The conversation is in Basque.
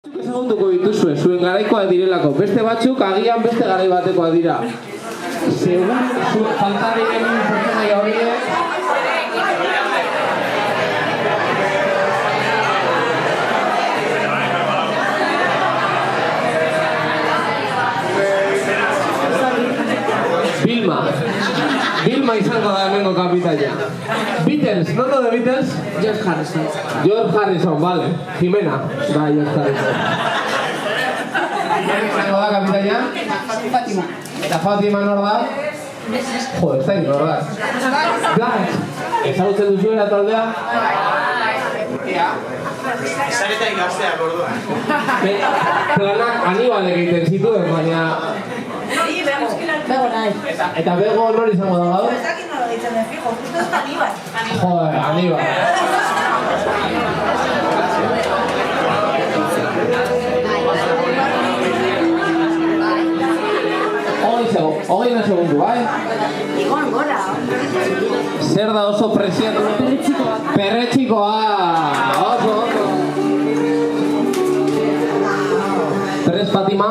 Ezagutuko dituzue, zuen garaikoak direlako. Beste batzuk agian beste garai batekoak dira. Segun zuen faltarik egin pertsonaia horiek. Vilma izango da hemengo kapitaia. Beatles, ¿no de Beatles? George Harrison. George Harrison, vale. Jimena, da George Harrison. Izango da kapitaia? Fatima. Eta Fatima nor da? Jo, ez da nor da. Blanche. Ezagutzen duzu era taldea? Zareta ikazteak orduan. Planak Anibalek egiten zituen, baina... Bego nahi. Eta bego nor izango da gaur? Ez dakit nola ditzen den fijo, justo ez da Aníbal. Joder, Aníbal. Hogeina segundu, bai? Igon gora. Zer da oso presiatu? Perretxikoa. Oso. Tres, Fatima.